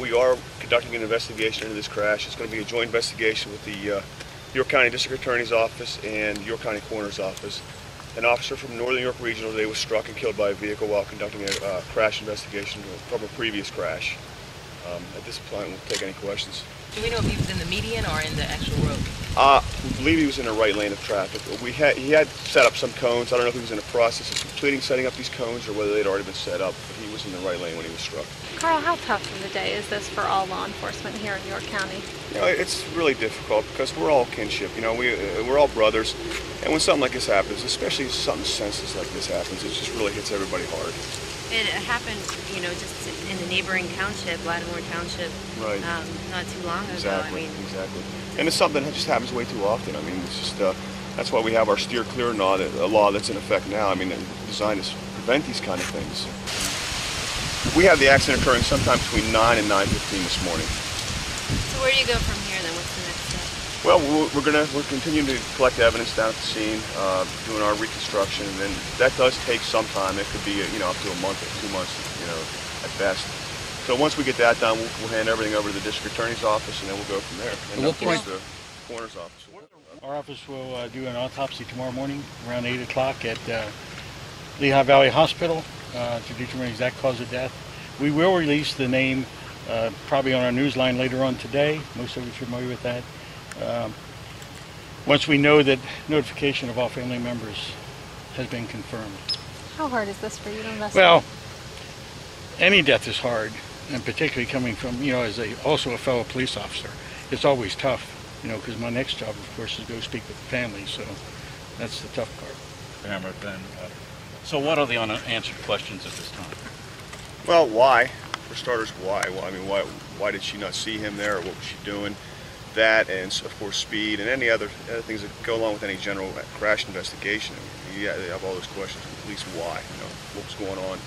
We are conducting an investigation into this crash. It's going to be a joint investigation with the York County District Attorney's Office and York County Coroner's Office. An officer from Northern York Regional today was struck and killed by a vehicle while conducting a crash investigation from a previous crash. At this point, we'll take any questions. Do we know if he was in the median or in the actual road? We believe he was in the right lane of traffic. He had set up some cones. I don't know if he was in the process of completing setting up these cones or whether they'd already been set up, but he was in the right lane when he was struck. Carl, how tough of a day is this for all law enforcement here in York County? You know, it's really difficult because we're all kinship. You know, we're all brothers, and when something like this happens, especially something senseless like this happens, it just really hits everybody hard. It happened, you know, just in the neighboring township, Lattimore Township, right. Not too long ago. Exactly, I mean, exactly. And it's something that just happens way too often. I mean, it's just that's why we have our steer clear law, a law that's in effect now. I mean, designed to prevent these kind of things. We had the accident occurring sometime between 9 and 9:15 this morning. So where do you go from here then? What's the next step? Well, we're continuing to collect evidence down at the scene, doing our reconstruction, and then that does take some time. It could be up to a month or 2 months, at best. So once we get that done, we'll hand everything over to the district attorney's office, and then we'll go from there. And of course, the coroner's office. Our office will do an autopsy tomorrow morning around 8 o'clock at Lehigh Valley Hospital to determine the exact cause of death. We will release the name probably on our newsline later on today. Most of you are familiar with that. Once we know that notification of all family members has been confirmed. How hard is this for you to investigate? Well, any death is hard, and particularly coming from, as also a fellow police officer. It's always tough, because my next job, of course, is to go speak with the family, so that's the tough part. So what are the unanswered questions at this time? Well, why? For starters, why? Well, I mean, why did she not see him there, or what was she doing? That, and of course speed, and any other things that go along with any general crash investigation. I mean, they have all those questions, at least why, what was going on.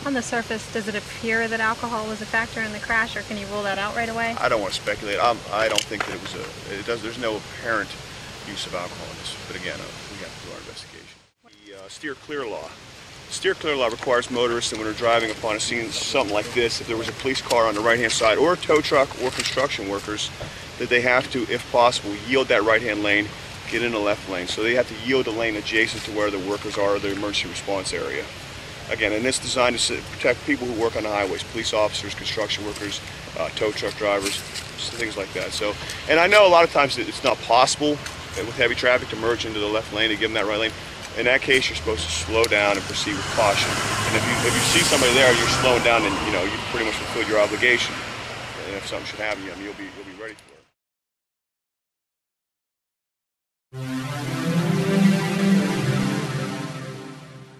On the surface, does it appear that alcohol was a factor in the crash, or can you rule that out right away? I don't want to speculate. I don't think that there's no apparent use of alcohol in this, but again, we have to do our investigation. The steer clear law. Steer clear law requires motorists that when they're driving upon a scene, something like this, if there was a police car on the right-hand side, or a tow truck, or construction workers, that they have to, if possible, yield that right-hand lane, get in the left lane. So they have to yield the lane adjacent to where the workers are, the emergency response area. Again, and it's designed to protect people who work on the highways, police officers, construction workers, tow truck drivers, things like that. So, and I know a lot of times it's not possible with heavy traffic to merge into the left lane, to give them that right lane. In that case, you're supposed to slow down and proceed with caution. And if you see somebody there, you're slowing down, and you've pretty much fulfilled your obligation. And if something should happen, you'll be ready for it.